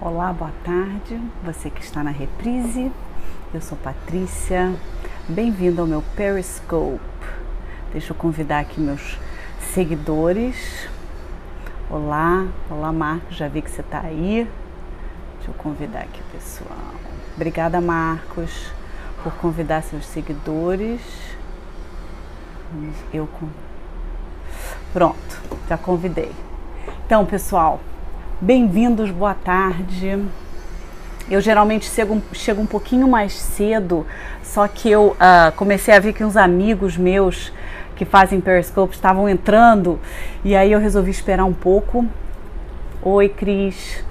Olá, boa tarde, você que está na reprise, eu sou Patrícia, bem-vindo ao meu Periscope. Deixa eu convidar aqui meus seguidores. Olá Marcos, já vi que você está aí. Deixa eu convidar aqui o pessoal. Obrigada, Marcos, por convidar seus seguidores. Pronto, já convidei. Então, pessoal, bem-vindos, boa tarde. Eu geralmente chego um pouquinho mais cedo, só que eu comecei a ver que uns amigos meus que fazem Periscope estavam entrando, e aí eu resolvi esperar um pouco. Oi, Cris.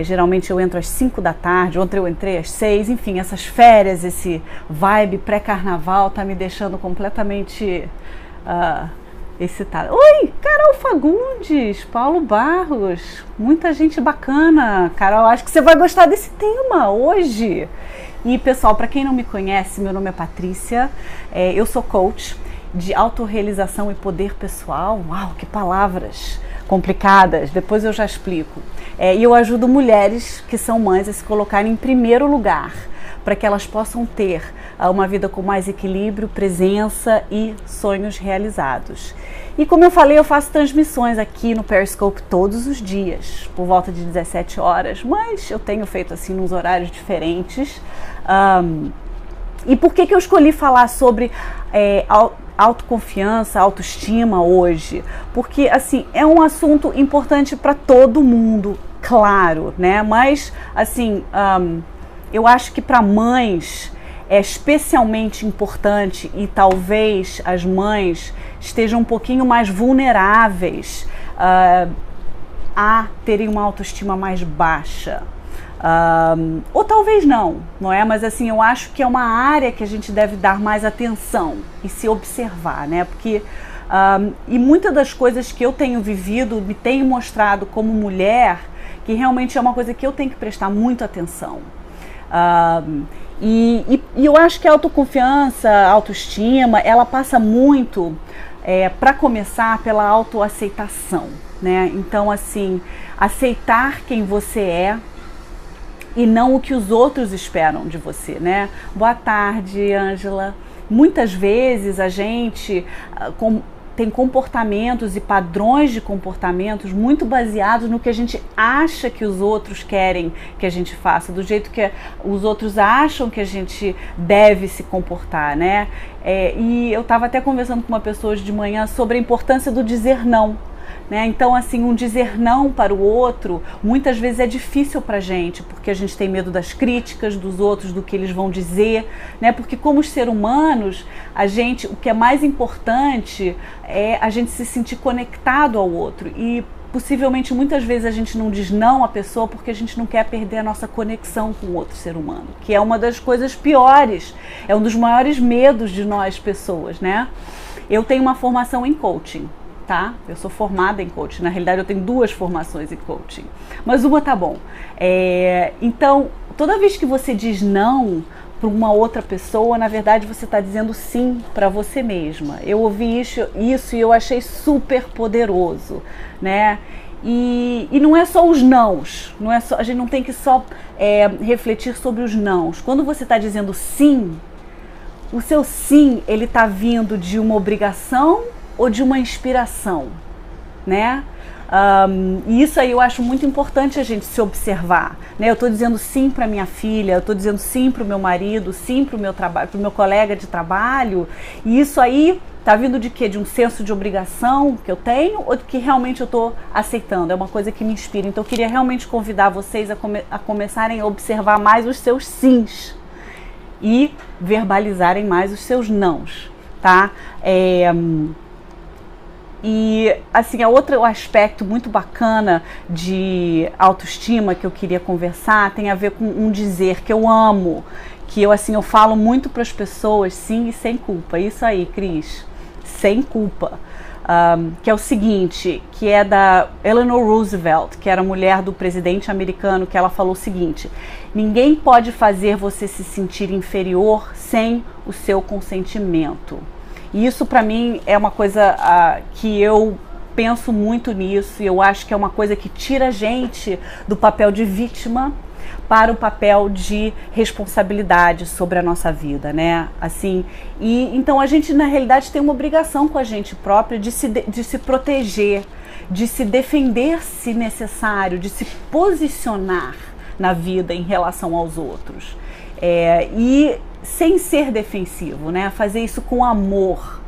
Geralmente eu entro às 5 da tarde, ontem eu entrei às 6, enfim, essas férias, esse vibe pré-carnaval tá me deixando completamente excitada. Oi, Carol Fagundes, Paulo Barros, muita gente bacana. Carol, acho que você vai gostar desse tema hoje. E pessoal, para quem não me conhece, meu nome é Patrícia, eu sou coach de autorrealização e poder pessoal. Uau, que palavras complicadas, depois eu já explico. E eu ajudo mulheres que são mães a se colocarem em primeiro lugar, para que elas possam ter uma vida com mais equilíbrio, presença e sonhos realizados. E como eu falei, eu faço transmissões aqui no Periscope todos os dias, por volta de 17 horas, mas eu tenho feito assim nos horários diferentes. E por que eu escolhi falar sobre autoconfiança, autoestima hoje? Porque assim, é um assunto importante para todo mundo, claro, né? Mas assim, eu acho que para mães é especialmente importante, e talvez as mães estejam um pouquinho mais vulneráveis a terem uma autoestima mais baixa. Ou talvez não é? Mas assim, eu acho que é uma área que a gente deve dar mais atenção e se observar, né? Porque e muitas das coisas que eu tenho vivido me tem mostrado como mulher que realmente é uma coisa que eu tenho que prestar muita atenção. E eu acho que a autoconfiança, a autoestima, ela passa muito, para começar, pela autoaceitação, né? Então, assim, aceitar quem você é e não o que os outros esperam de você, né? Boa tarde, Ângela. Muitas vezes a gente tem comportamentos e padrões de comportamentos muito baseados no que a gente acha que os outros querem que a gente faça, do jeito que os outros acham que a gente deve se comportar, né? E eu estava até conversando com uma pessoa hoje de manhã sobre a importância do dizer não. Né? Então, assim, um dizer não para o outro muitas vezes é difícil para a gente, porque a gente tem medo das críticas dos outros, do que eles vão dizer, né? Porque como seres humanos, o que é mais importante é a gente se sentir conectado ao outro, e possivelmente muitas vezes a gente não diz não à pessoa porque a gente não quer perder a nossa conexão com o outro ser humano, que é uma das coisas piores, é um dos maiores medos de nós pessoas, né? Eu tenho uma formação em coaching. Tá? Eu sou formada em coaching, na realidade eu tenho 2 formações em coaching, mas uma tá bom. Então, toda vez que você diz não para uma outra pessoa, na verdade você está dizendo sim para você mesma. Eu ouvi isso e eu achei super poderoso, né? E não é só os nãos, a gente não tem que só refletir sobre os nãos. Quando você está dizendo sim, o seu sim, ele está vindo de uma obrigação ou de uma inspiração, né? E isso aí eu acho muito importante a gente se observar, né? Eu estou dizendo sim para minha filha, eu estou dizendo sim para o meu marido, sim para o meu trabalho, para o meu colega de trabalho, e isso aí tá vindo de quê? De um senso de obrigação que eu tenho, ou de que realmente eu estou aceitando? É uma coisa que me inspira. Então eu queria realmente convidar vocês a começarem a observar mais os seus sims e verbalizarem mais os seus nãos, tá? E assim, outro aspecto muito bacana de autoestima que eu queria conversar tem a ver com um dizer que eu amo, que eu falo muito para as pessoas, sim e sem culpa. Isso aí, Cris, sem culpa. Que é o seguinte, que é da Eleanor Roosevelt, que era mulher do presidente americano, que ela falou o seguinte: ninguém pode fazer você se sentir inferior sem o seu consentimento. E isso para mim é uma coisa que eu penso muito nisso e eu acho que é uma coisa que tira a gente do papel de vítima para o papel de responsabilidade sobre a nossa vida, né? Assim, e então a gente na realidade tem uma obrigação com a gente própria de se proteger, de se defender se necessário, de se posicionar na vida em relação aos outros. E sem ser defensivo, né? Fazer isso com amor.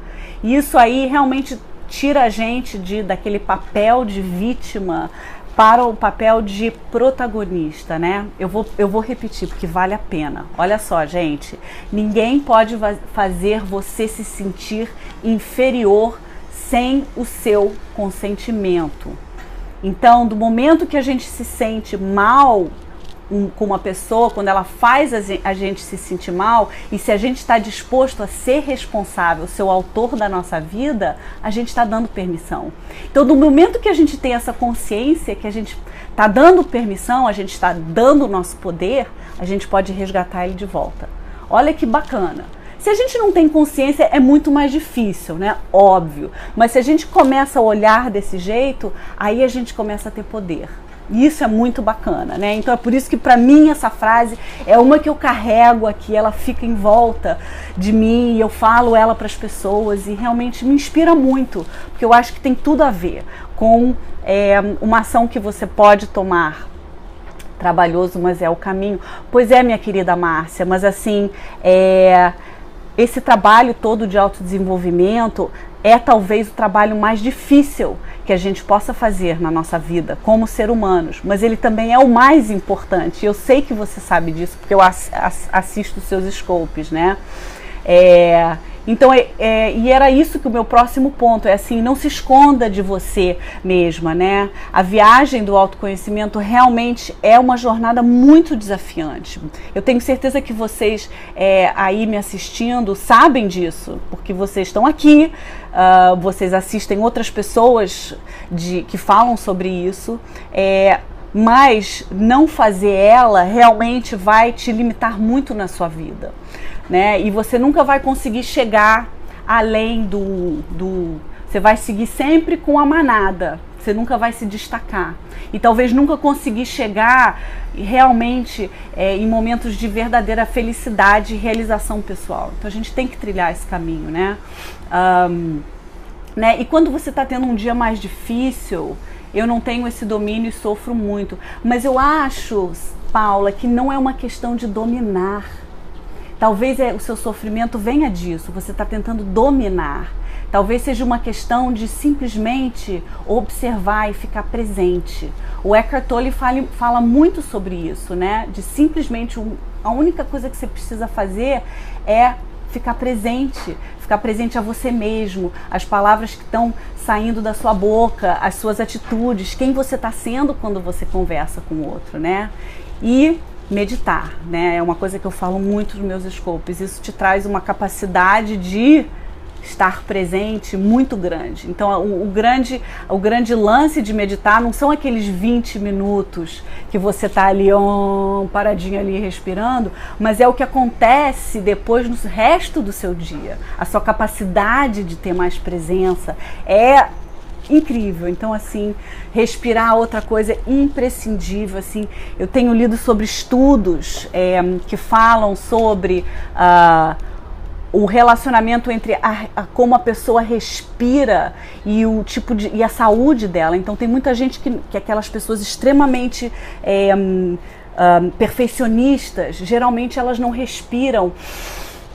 E isso aí realmente tira a gente daquele papel de vítima para o papel de protagonista, né? Eu vou repetir porque vale a pena. Olha só, gente, ninguém pode fazer você se sentir inferior sem o seu consentimento. Então, do momento que a gente se sente mal com uma pessoa, quando ela faz a gente se sentir mal, e se a gente está disposto a ser responsável, ser o autor da nossa vida, a gente está dando permissão. Então, no momento que a gente tem essa consciência, que a gente está dando permissão, a gente está dando o nosso poder, a gente pode resgatar ele de volta. Olha que bacana. Se a gente não tem consciência, é muito mais difícil, né? Óbvio. Mas se a gente começa a olhar desse jeito, aí a gente começa a ter poder. E isso é muito bacana, né? Então é por isso que para mim essa frase é uma que eu carrego aqui, ela fica em volta de mim e eu falo ela para as pessoas e realmente me inspira muito, porque eu acho que tem tudo a ver com uma ação que você pode tomar. Trabalhoso, mas é o caminho. Pois é, minha querida Márcia, mas assim, esse trabalho todo de autodesenvolvimento é talvez o trabalho mais difícil que a gente possa fazer na nossa vida como ser humanos, mas ele também é o mais importante. Eu sei que você sabe disso, porque eu assisto os seus scopes, né? Então, e era isso que o meu próximo ponto é assim, não se esconda de você mesma, né? A viagem do autoconhecimento realmente é uma jornada muito desafiante. Eu tenho certeza que vocês aí me assistindo sabem disso, porque vocês estão aqui, vocês assistem outras pessoas que falam sobre isso, mas não fazer ela realmente vai te limitar muito na sua vida, né? E você nunca vai conseguir chegar além você vai seguir sempre com a manada, você nunca vai se destacar e talvez nunca conseguir chegar realmente em momentos de verdadeira felicidade e realização pessoal. Então a gente tem que trilhar esse caminho, né? E quando você está tendo um dia mais difícil, eu não tenho esse domínio e sofro muito, mas eu acho, Paula, que não é uma questão de dominar. Talvez o seu sofrimento venha disso, você está tentando dominar. Talvez seja uma questão de simplesmente observar e ficar presente. O Eckhart Tolle fala muito sobre isso, né? De simplesmente, a única coisa que você precisa fazer é ficar presente a você mesmo, as palavras que estão saindo da sua boca, as suas atitudes, quem você está sendo quando você conversa com o outro, né? E meditar, né? É uma coisa que eu falo muito nos meus scopes. Isso te traz uma capacidade de estar presente muito grande. Então o grande lance de meditar não são aqueles 20 minutos que você tá ali paradinho ali respirando, mas é o que acontece depois no resto do seu dia. A sua capacidade de ter mais presença é incrível. Então assim, respirar, outra coisa imprescindível. Assim, eu tenho lido sobre estudos que falam sobre o relacionamento entre como a pessoa respira e o tipo e a saúde dela. Então tem muita gente que aquelas pessoas extremamente perfeccionistas, geralmente elas não respiram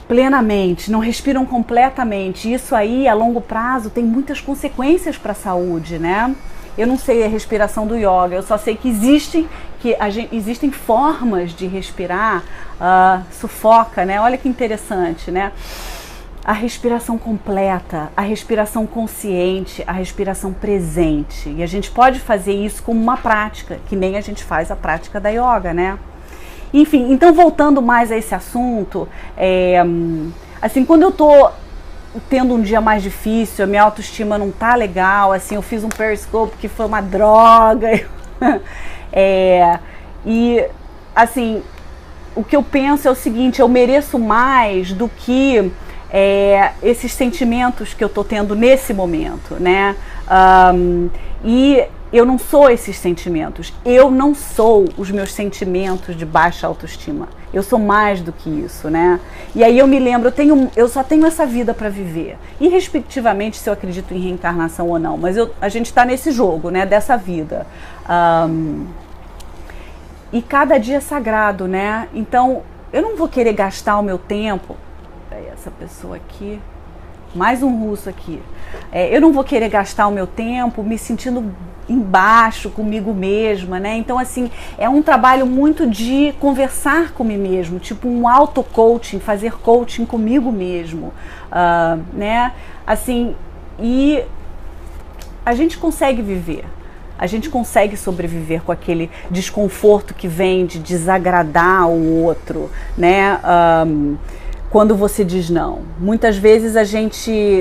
plenamente, não respiram completamente. Isso aí, a longo prazo, tem muitas consequências para a saúde, né? Eu não sei a respiração do yoga, eu só sei que existem formas de respirar, sufoca, né? Olha que interessante, né? A respiração completa, a respiração consciente, a respiração presente. E a gente pode fazer isso como uma prática, que nem a gente faz a prática da yoga, né? Enfim, então voltando mais a esse assunto, assim, quando eu tô tendo um dia mais difícil, a minha autoestima não tá legal, assim, eu fiz um Periscope que foi uma droga, e assim, o que eu penso é o seguinte: eu mereço mais do que esses sentimentos que eu tô tendo nesse momento, né? E eu não sou esses sentimentos. Eu não sou os meus sentimentos de baixa autoestima. Eu sou mais do que isso, né? E aí eu me lembro, eu só tenho essa vida para viver. E respectivamente se eu acredito em reencarnação ou não. Mas a gente está nesse jogo, né? Dessa vida. E cada dia é sagrado, né? Então eu não vou querer gastar o meu tempo. Peraí, essa pessoa aqui. Mais um russo aqui. Eu não vou querer gastar o meu tempo me sentindo embaixo comigo mesma, né? Então, assim, é um trabalho muito de conversar comigo mesmo, tipo um auto-coaching, fazer coaching comigo mesmo, né? Assim, e a gente consegue viver. A gente consegue sobreviver com aquele desconforto que vem de desagradar o outro, né? Quando você diz não. Muitas vezes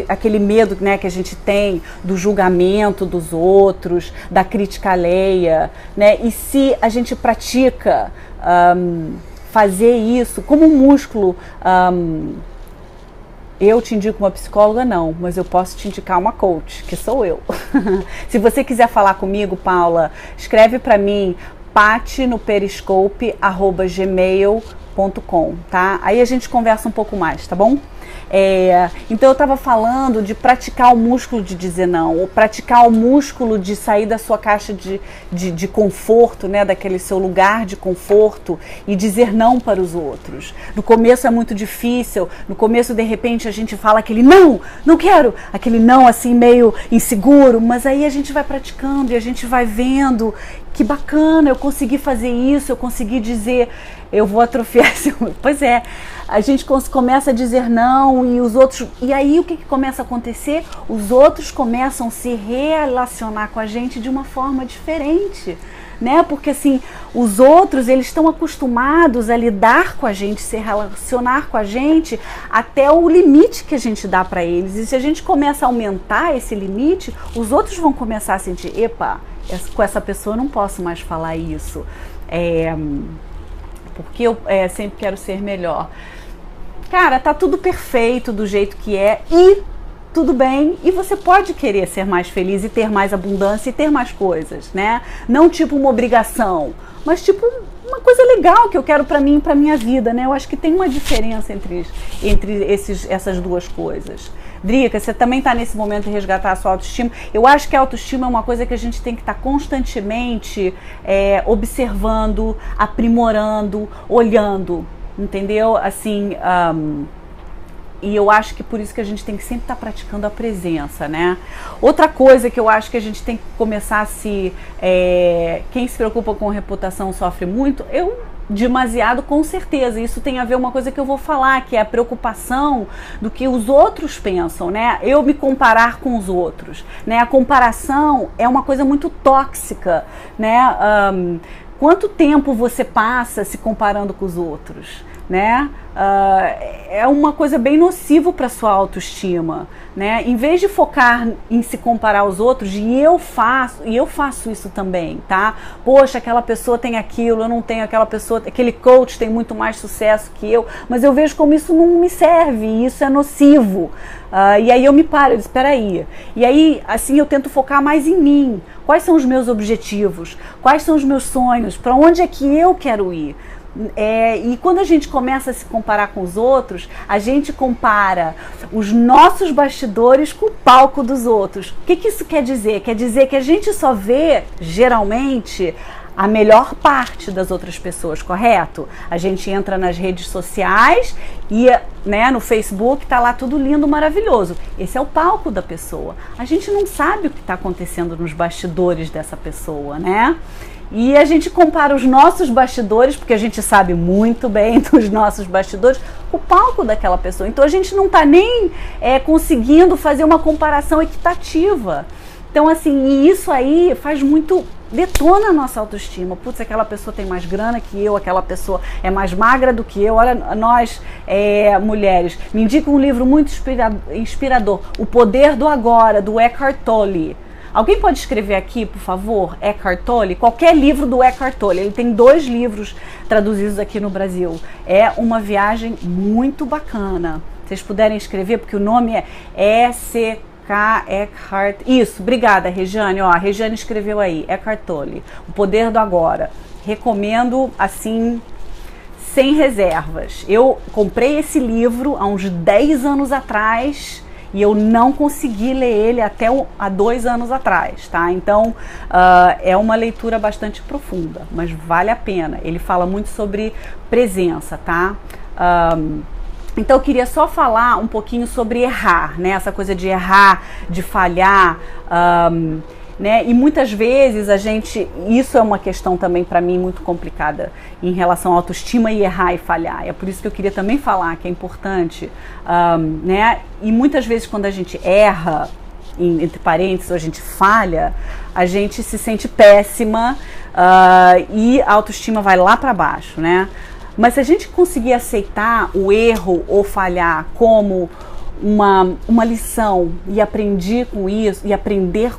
aquele medo, né, que a gente tem do julgamento dos outros, da crítica alheia, né? E se a gente pratica fazer isso como um músculo, eu te indico uma psicóloga não, mas eu posso te indicar uma coach, que sou eu. Se você quiser falar comigo, Paula, escreve para mim patinoperiscope@gmail.com, tá? Aí a gente conversa um pouco mais, tá bom? Então eu estava falando de praticar o músculo de dizer não, ou praticar o músculo de sair da sua caixa de conforto, né, daquele seu lugar de conforto e dizer não para os outros. No começo é muito difícil, no começo de repente a gente fala aquele não, não quero, aquele não assim meio inseguro, mas aí a gente vai praticando e a gente vai vendo que bacana, eu consegui fazer isso, eu consegui dizer, eu vou atrofiar esse... Pois é, a gente começa a dizer não e os outros... E aí o que começa a acontecer? Os outros começam a se relacionar com a gente de uma forma diferente, né? Porque assim, os outros, eles estão acostumados a lidar com a gente, se relacionar com a gente até o limite que a gente dá para eles. E se a gente começa a aumentar esse limite, os outros vão começar a sentir, epa, com essa pessoa eu não posso mais falar isso, porque eu sempre quero ser melhor. Cara, tá tudo perfeito do jeito que é e tudo bem, e você pode querer ser mais feliz e ter mais abundância e ter mais coisas, né? Não tipo uma obrigação, mas tipo uma coisa legal que eu quero pra mim e pra minha vida, né? Eu acho que tem uma diferença entre essas duas coisas. Drica, você também está nesse momento de resgatar a sua autoestima. Eu acho que a autoestima é uma coisa que a gente tem que estar constantemente observando, aprimorando, olhando, entendeu? Assim, e eu acho que por isso que a gente tem que sempre estar praticando a presença, né? Outra coisa que eu acho que a gente tem que começar a quem se preocupa com reputação sofre muito, demasiado, com certeza. Isso tem a ver uma coisa que eu vou falar, que é a preocupação do que os outros pensam, né? Eu me comparar com os outros, né? A comparação é uma coisa muito tóxica, né? Quanto tempo você passa se comparando com os outros, né? É uma coisa bem nociva para sua autoestima, né? Em vez de focar em se comparar aos outros, e eu faço isso também, tá? Poxa, aquela pessoa tem aquilo, eu não tenho, aquela pessoa, aquele coach tem muito mais sucesso que eu, mas eu vejo como isso não me serve, isso é nocivo. E aí eu me paro, eu disse, espera aí. E aí, assim, eu tento focar mais em mim. Quais são os meus objetivos? Quais são os meus sonhos? Para onde é que eu quero ir? E quando a gente começa a se comparar com os outros, a gente compara os nossos bastidores com o palco dos outros. O que isso quer dizer? Quer dizer que a gente só vê, geralmente, a melhor parte das outras pessoas, correto? A gente entra nas redes sociais e, né, no Facebook tá lá tudo lindo, maravilhoso. Esse é o palco da pessoa. A gente não sabe o que está acontecendo nos bastidores dessa pessoa, né? E a gente compara os nossos bastidores, porque a gente sabe muito bem dos nossos bastidores, com o palco daquela pessoa. Então a gente não está nem conseguindo fazer uma comparação equitativa. Então assim, e isso aí faz muito, detona a nossa autoestima. Putz, aquela pessoa tem mais grana que eu, aquela pessoa é mais magra do que eu. Olha, nós mulheres, me indica um livro muito inspirador, O Poder do Agora, do Eckhart Tolle. Alguém pode escrever aqui, por favor, Eckhart Tolle? Qualquer livro do Eckhart Tolle. Ele tem 2 livros traduzidos aqui no Brasil. É uma viagem muito bacana. Se vocês puderem escrever, porque o nome é K. Eckhart. Isso, obrigada, Regiane. Ó, a Regiane escreveu aí, Eckhart Tolle, O Poder do Agora. Recomendo, assim, sem reservas. Eu comprei esse livro há uns 10 anos atrás e eu não consegui ler ele até há 2 anos atrás, tá? Então, é uma leitura bastante profunda, mas vale a pena. Ele fala muito sobre presença, tá? Então eu queria só falar um pouquinho sobre errar, né? Essa coisa de errar, de falhar, né? E muitas vezes isso é uma questão também para mim muito complicada em relação à autoestima e errar e falhar. É por isso que eu queria também falar que é importante, né? E muitas vezes quando a gente erra, entre parênteses, ou a gente falha, a gente se sente péssima e a autoestima vai lá para baixo, né? Mas se a gente conseguir aceitar o erro ou falhar como uma lição e aprender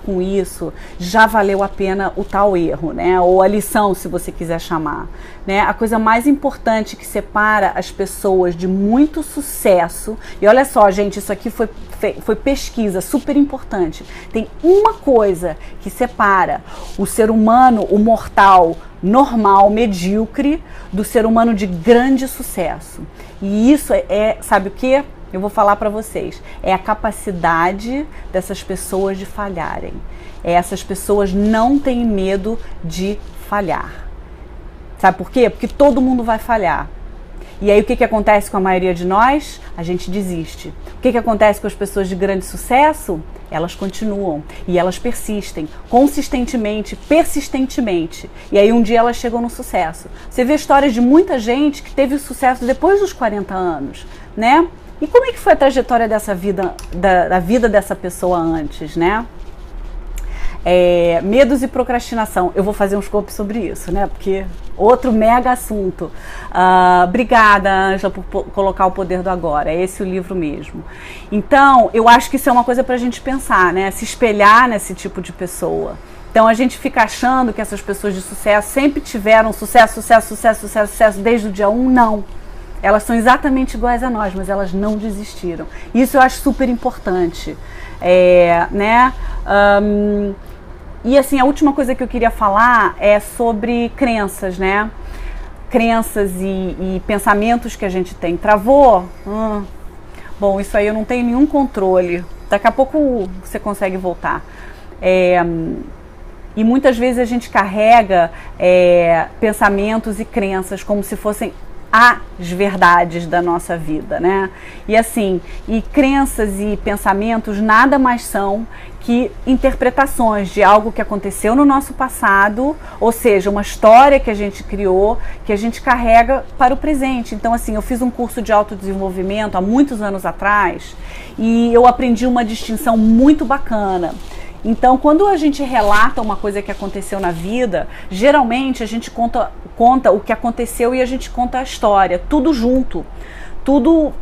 com isso, já valeu a pena o tal erro, né? Ou a lição, se você quiser chamar, né? A coisa mais importante que separa as pessoas de muito sucesso, e olha só, gente, isso aqui foi pesquisa super importante. Tem uma coisa que separa o ser humano, o mortal, normal, medíocre, do ser humano de grande sucesso. E isso sabe o quê? Eu vou falar para vocês. É a capacidade dessas pessoas de falharem. Essas pessoas não têm medo de falhar. Sabe por quê? Porque todo mundo vai falhar. E aí o que acontece com a maioria de nós? A gente desiste. O que acontece com as pessoas de grande sucesso? Elas continuam e elas persistem, consistentemente, persistentemente. E aí um dia elas chegam no sucesso. Você vê histórias de muita gente que teve sucesso depois dos 40 anos, né? E como é que foi a trajetória dessa vida, da vida dessa pessoa antes, né? Medos e procrastinação. Eu vou fazer um scope sobre isso, né? Porque outro mega assunto. Obrigada, Ângela, por colocar O Poder do Agora. É esse o livro mesmo. Então, eu acho que isso é uma coisa pra gente pensar, né? Se espelhar nesse tipo de pessoa. Então, a gente fica achando que essas pessoas de sucesso sempre tiveram sucesso desde o dia 1. Não. Elas são exatamente iguais a nós, mas elas não desistiram. Isso eu acho super importante, né? E assim, a última coisa que eu queria falar é sobre crenças, né? Crenças e pensamentos que a gente tem. Travou? Bom, isso aí eu não tenho nenhum controle. Daqui a pouco você consegue voltar. E muitas vezes a gente carrega pensamentos e crenças como se fossem as verdades da nossa vida, né? E assim, crenças e pensamentos nada mais são que interpretações de algo que aconteceu no nosso passado, ou seja, uma história que a gente criou, que a gente carrega para o presente. Então assim, eu fiz um curso de autodesenvolvimento há muitos anos atrás e eu aprendi uma distinção muito bacana. Então, quando a gente relata uma coisa que aconteceu na vida, geralmente a gente conta o que aconteceu e a gente conta a história, tudo junto, tudo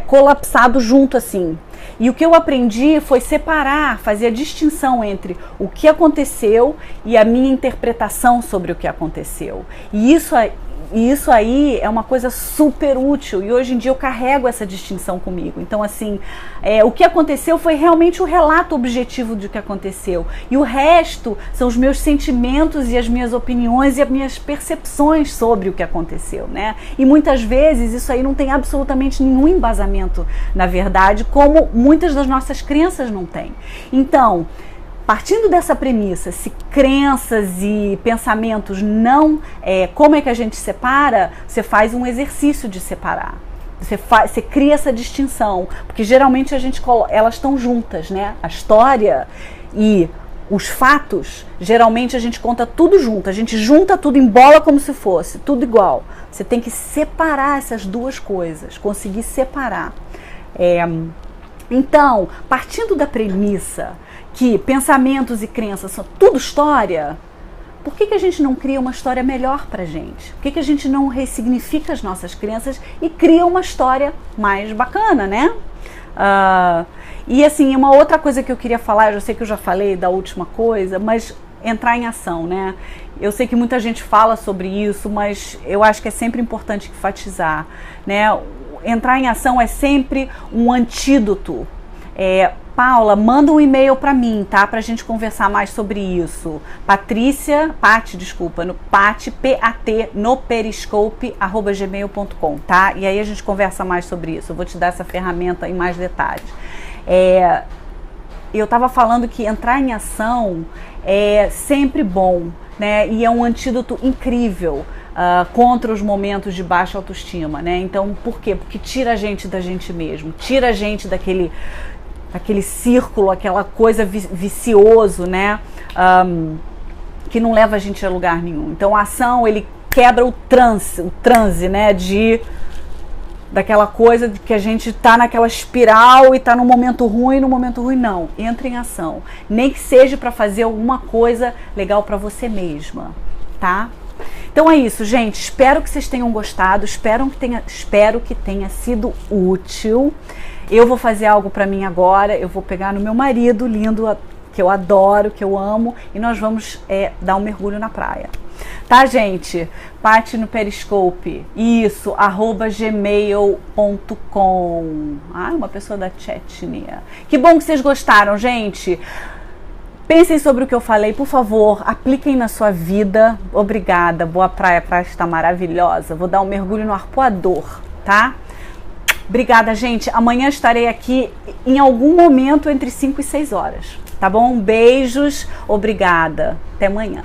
colapsado junto assim. E o que eu aprendi foi separar, fazer a distinção entre o que aconteceu e a minha interpretação sobre o que aconteceu. E isso aí é uma coisa super útil e hoje em dia eu carrego essa distinção comigo. Então assim, o que aconteceu foi realmente o relato objetivo do que aconteceu. E o resto são os meus sentimentos e as minhas opiniões e as minhas percepções sobre o que aconteceu, né? E muitas vezes isso aí não tem absolutamente nenhum embasamento na verdade, como muitas das nossas crenças não têm. Então, partindo dessa premissa, se crenças e pensamentos não... como é que a gente separa? Você faz um exercício de separar. Você cria essa distinção. Porque geralmente elas estão juntas, né? A história e os fatos, geralmente a gente conta tudo junto. A gente junta tudo, embola como se fosse, tudo igual. Você tem que separar essas duas coisas, conseguir separar. Então, partindo da premissa que pensamentos e crenças são tudo história, por que a gente não cria uma história melhor pra gente? Por que a gente não ressignifica as nossas crenças e cria uma história mais bacana, né? E assim, uma outra coisa que eu queria falar, eu sei que eu já falei da última coisa, mas entrar em ação, né? Eu sei que muita gente fala sobre isso, mas eu acho que é sempre importante enfatizar, né? Entrar em ação é sempre um antídoto Paula, manda um e-mail para mim, tá? Pra gente conversar mais sobre isso. Paty, no Pat, no Periscope, @gmail.com, tá? E aí a gente conversa mais sobre isso. Eu vou te dar essa ferramenta em mais detalhes. Eu tava falando que entrar em ação é sempre bom, né? E é um antídoto incrível contra os momentos de baixa autoestima, né? Então, por quê? Porque tira a gente da gente mesmo, tira a gente daquele círculo, aquela coisa vicioso, né? Que não leva a gente a lugar nenhum. Então, a ação, ele quebra o transe, né? Daquela coisa de que a gente tá naquela espiral e tá no momento ruim, não. Entra em ação. Nem que seja para fazer alguma coisa legal para você mesma, tá? Então é isso, gente. Espero que vocês tenham gostado. Espero que tenha sido útil. Eu vou fazer algo para mim agora. Eu vou pegar no meu marido lindo, que eu adoro, que eu amo, e nós vamos dar um mergulho na praia. Tá, gente? Paty no Periscope. Isso, @gmail.com. Uma pessoa da Chechnya. Que bom que vocês gostaram, gente. Pensem sobre o que eu falei, por favor, apliquem na sua vida. Obrigada, boa praia, a praia está maravilhosa. Vou dar um mergulho no arpoador, tá? Obrigada, gente. Amanhã estarei aqui em algum momento entre 5 e 6 horas, tá bom? Beijos, obrigada. Até amanhã.